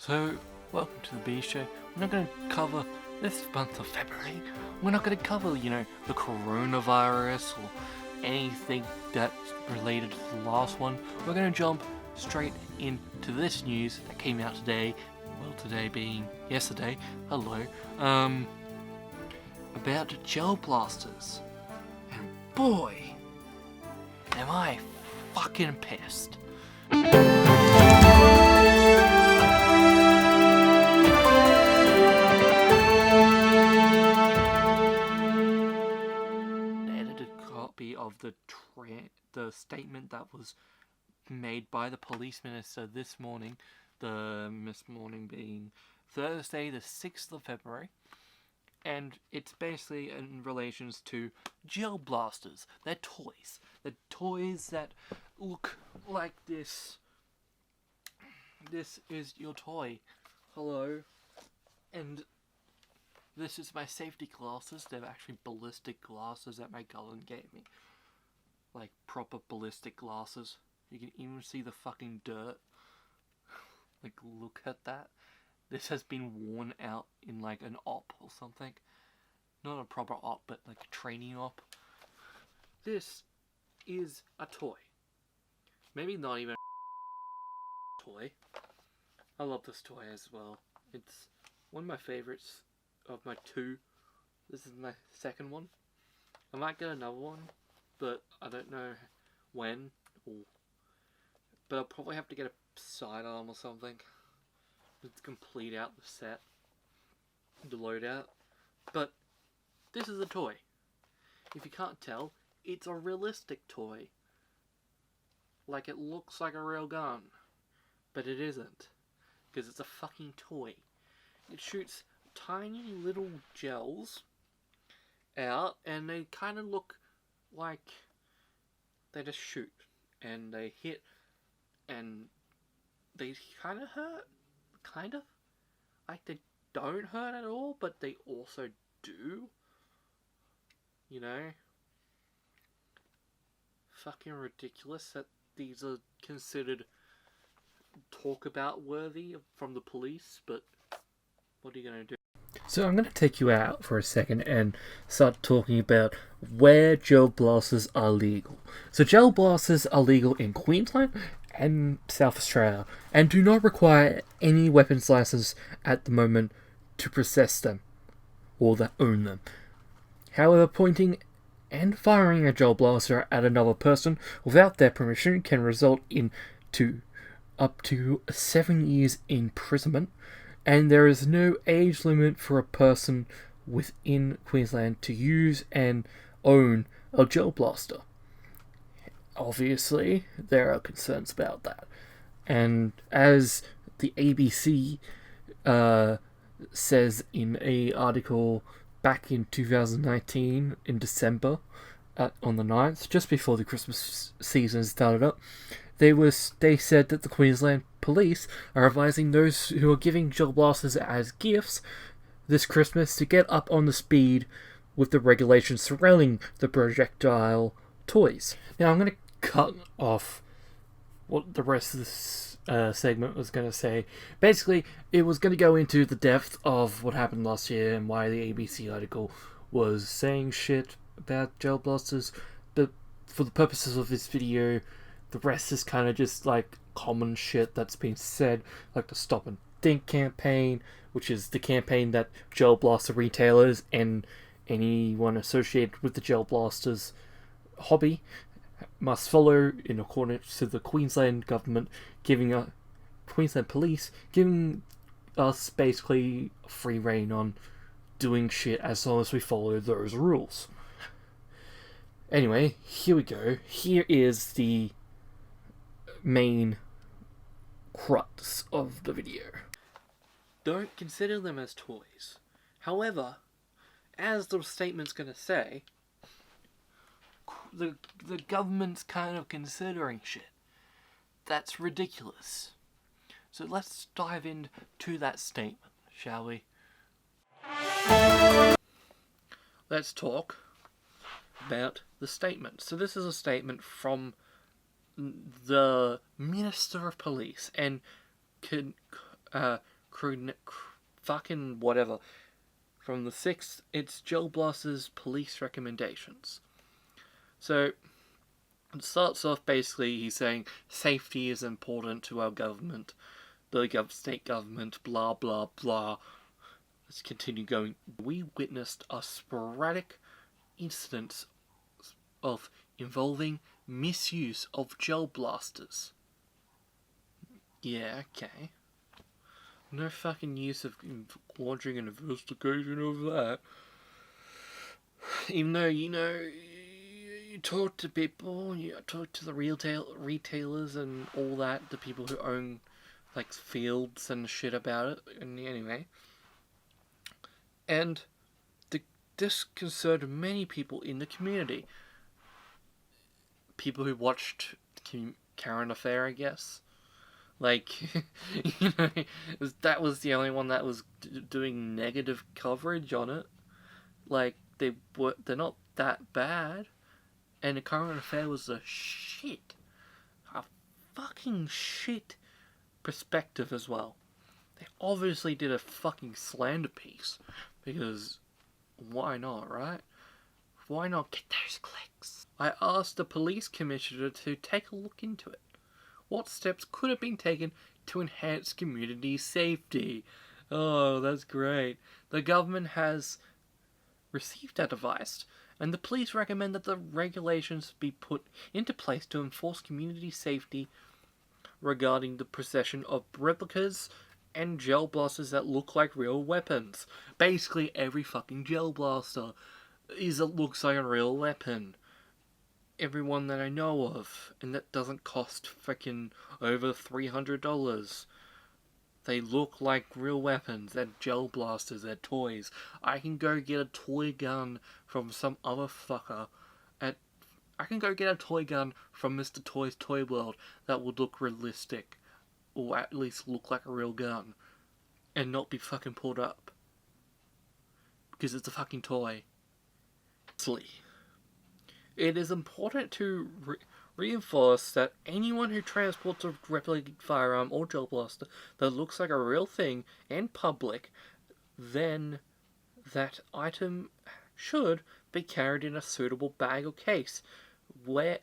So, welcome to the Beez Show. We're not going to cover this month of February. We're not going to cover, the coronavirus or anything that's related to the last one. We're going to jump straight into this news that came out today. Well, today being yesterday. Hello. About Gelblasters. And boy, am I fucking pissed. Of the statement that was made by the police minister this morning, this morning being Thursday the 6th of February, and it's basically in relations to Gelblasters. They're toys. They're toys that look like this. This is your toy. Hello. And this is my safety glasses. They're actually ballistic glasses that my cousin gave me. Like proper ballistic glasses. You can even see the fucking dirt. Like, look at that. This has been worn out in like an op or something. Not a proper op, but like a training op. This is a toy. Maybe not even a toy. I love this toy as well. It's one of my favorites of my two. This is my second one. I might get another one, but I don't know when. But I'll probably have to get a sidearm or something to complete out the set, the loadout. But this is a toy. If you can't tell, it's a realistic toy. Like, it looks like a real gun, but it isn't, because it's a fucking toy. It shoots tiny little gels out, and they kind of look like they just shoot, and they hit, and they kind of hurt, like they don't hurt at all, but they also do, fucking ridiculous that these are considered talk about worthy from the police, but what are you gonna do? So I'm going to take you out for a second and start talking about where Gelblasters are legal. So Gelblasters are legal in Queensland and South Australia, and do not require any weapons license at the moment to possess them or that own them. However, pointing and firing a Gelblaster at another person without their permission can result in up to 7 years imprisonment. And there is no age limit for a person within Queensland to use and own a Gelblaster. Obviously, there are concerns about that. And as the ABC says in an article back in 2019, in December, on the 9th, just before the Christmas season started up, they said that the Queensland police are advising those who are giving Gelblasters as gifts this Christmas to get up on the speed with the regulations surrounding the projectile toys. Now I'm going to cut off what the rest of this segment was going to say. Basically, it was going to go into the depth of what happened last year and why the ABC article was saying shit about Gelblasters, but for the purposes of this video, the rest is kind of just like common shit that's been said, like the Stop and Think campaign, which is the campaign that Gelblaster retailers and anyone associated with the Gelblasters hobby must follow in accordance to the Queensland government, Queensland police giving us basically free rein on doing shit as long as we follow those rules. Anyway, here we go. Here is the main crux of the video. Don't consider them as toys. However, as the statement's going to say, the government's kind of considering shit. That's ridiculous. So let's dive into that statement, shall we? Let's talk about the statement. So this is a statement from the Minister of Police, and fucking whatever. From the 6th, it's Gelblasters police recommendations. So, it starts off basically, he's saying safety is important to our government, the state government, blah blah blah. Let's continue going. We witnessed a sporadic incidents of involving misuse of Gelblasters. Yeah, okay. No fucking use of launching an investigation over that. Even though, you talk to people, you talk to the retailers and all that, the people who own, like, fields and shit about it, and anyway. And this concerned many people in the community. People who watched Current Affair, I guess. Like, that was the only one that was doing negative coverage on it. Like, they're not that bad. And the Current Affair was a fucking shit perspective as well. They obviously did a fucking slander piece. Because, why not, right? Why not get those clicks? I asked the police commissioner to take a look into it. What steps could have been taken to enhance community safety? Oh, that's great. The government has received that advice, and the police recommend that the regulations be put into place to enforce community safety regarding the possession of replicas and Gelblasters that look like real weapons. Basically, every fucking Gelblaster looks like a real weapon. Everyone that I know of, and that doesn't cost freaking over $300. They look like real weapons. They're Gelblasters. They're toys. I can go get a toy gun from some other fucker. I can go get a toy gun from Mr. Toy's Toy World that would look realistic, or at least look like a real gun, and not be fucking pulled up because it's a fucking toy. It is important to reinforce that anyone who transports a replica firearm or Gelblaster that looks like a real thing in public, then that item should be carried in a suitable bag or case,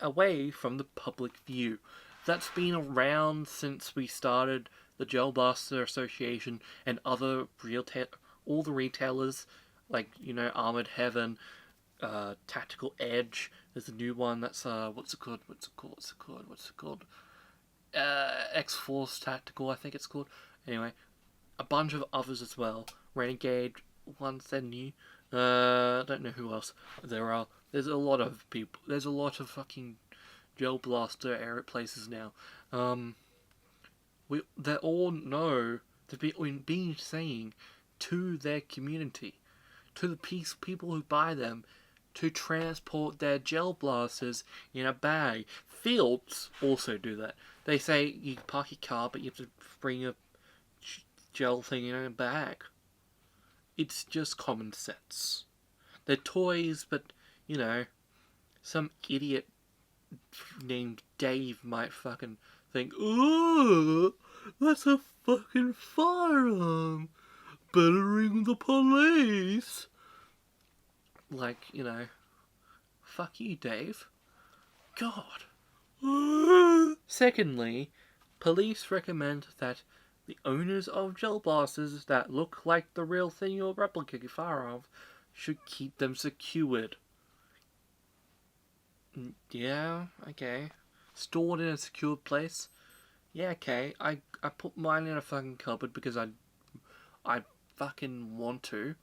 away from the public view. That's been around since we started the Gelblaster Association and other all the retailers, like, Armored Heaven, Tactical Edge. There's a new one that's what's it called? X-Force Tactical, I think it's called. Anyway, a bunch of others as well. Renegade ones, they're new. I don't know who else there are. There's a lot of people. There's a lot of fucking Gelblaster area places now. They all know to be saying to their community, to the people who buy them, to transport their Gelblasters in a bag. Fields also do that. They say you park your car, but you have to bring a gel thing in a bag. It's just common sense. They're toys, but, some idiot named Dave might fucking think, "Oh, that's a fucking firearm. Better ring the police." Like, fuck you, Dave. God. Secondly, police recommend that the owners of Gelblasters that look like the real thing or replica firearms should keep them secured. Yeah, okay. Stored in a secured place. Yeah, okay. I put mine in a fucking cupboard because I fucking want to.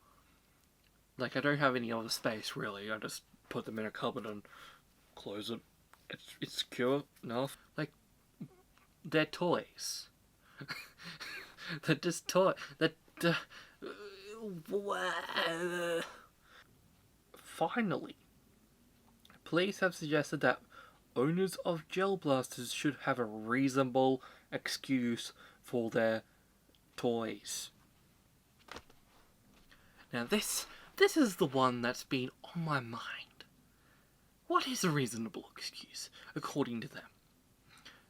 Like, I don't have any other space, really. I just put them in a cupboard and close it. It's secure enough. Like, they're toys. They're just toys. Finally, police have suggested that owners of Gelblasters should have a reasonable excuse for their toys. Now this is the one that's been on my mind. What is a reasonable excuse, according to them?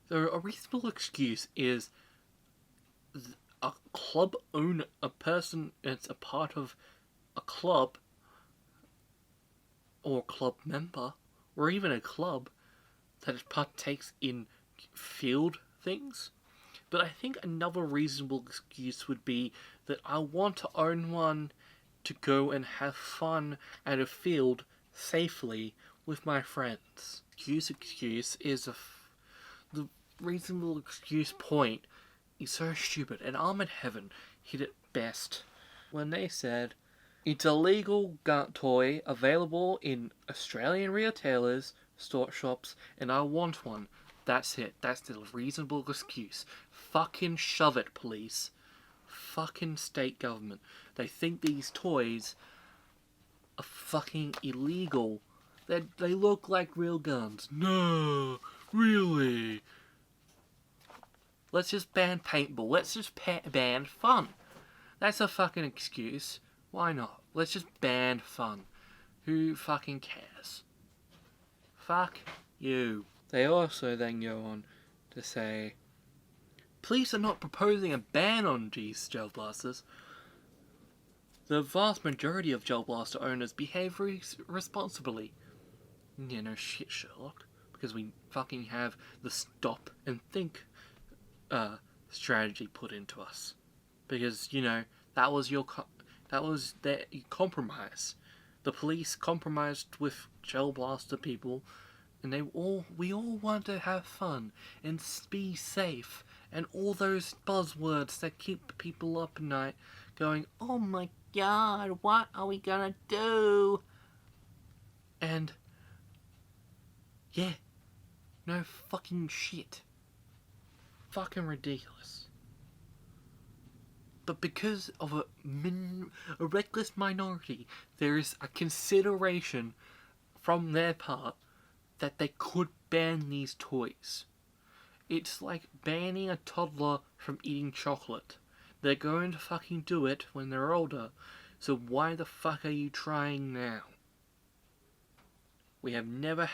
So a reasonable excuse is a club owner, a person that's a part of a club, or a club member, or even a club that partakes in field things. But I think another reasonable excuse would be that I want to own one to go and have fun at a field safely with my friends. Excuse is the reasonable excuse point is so stupid, and Armored Heaven hit it best when they said, it's a legal toy available in Australian retailers, store shops, and I want one. That's it. That's the reasonable excuse. Fucking shove it, police. Fucking state government. They think these toys are fucking illegal. They look like real guns. No, really. Let's just ban paintball. Let's just ban fun. That's a fucking excuse. Why not? Let's just ban fun. Who fucking cares? Fuck you. They also then go on to say, police are not proposing a ban on these Gelblasters. The vast majority of Gelblaster owners behave responsibly. Yeah, no shit, Sherlock. Because we fucking have the stop and think strategy put into us. Because, you know, that was their compromise. The police compromised with Gelblaster people, and we all want to have fun and be safe, and all those buzzwords that keep people up at night going, oh my god, what are we gonna do? And yeah, no fucking shit. Fucking ridiculous. But because of a reckless minority, there is a consideration from their part that they could ban these toys. It's like banning a toddler from eating chocolate. They're going to fucking do it when they're older, so why the fuck are you trying now? We have never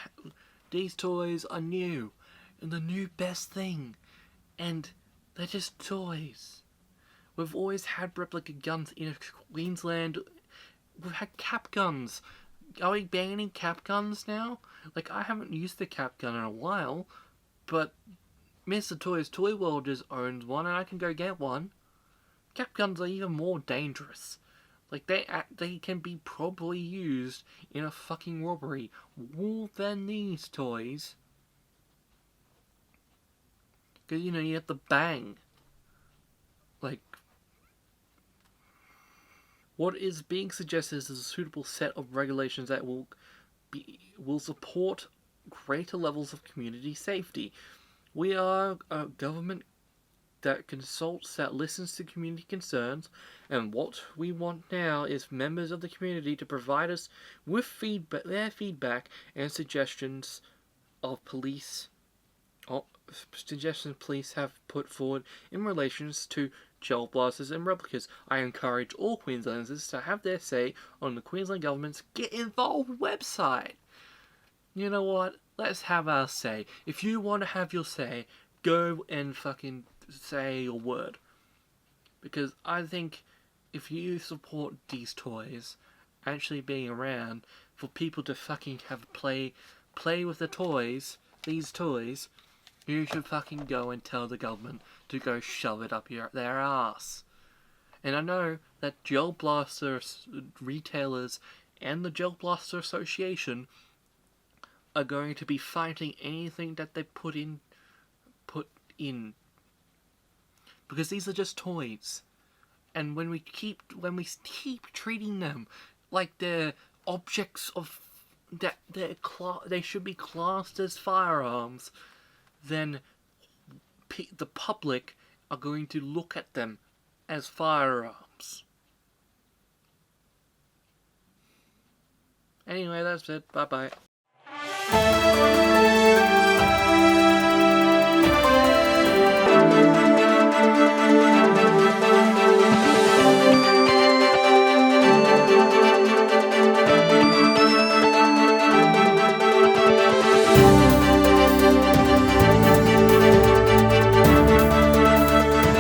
these toys are new, and the new best thing, and they're just toys. We've always had replica guns in Queensland. We've had cap guns. Are we banning cap guns now? Like, I haven't used the cap gun in a while, but Mr. Toys Toy World just owns one, and I can go get one. Cap guns are even more dangerous. Like, they can be probably used in a fucking robbery more than these toys. Because, you know, you have to bang. Like, what is being suggested is a suitable set of regulations that will support greater levels of community safety. We are a government that consults, that listens to community concerns, and what we want now is members of the community to provide us with their feedback and suggestions of suggestions police have put forward in relations to Gelblasters and replicas. I encourage all Queenslanders to have their say on the Queensland government's Get Involved website. You know what? Let's have our say. If you want to have your say, go and fucking say your word. Because I think if you support these toys actually being around for people to fucking have play with the toys, these toys, you should fucking go and tell the government to go shove it up their ass. And I know that Gelblaster retailers and the Gelblaster Association are going to be fighting anything that they put in. Because these are just toys. And when we keep treating them like they're objects of that they should be classed as firearms, then the public are going to look at them as firearms. Anyway, that's it. Bye-bye.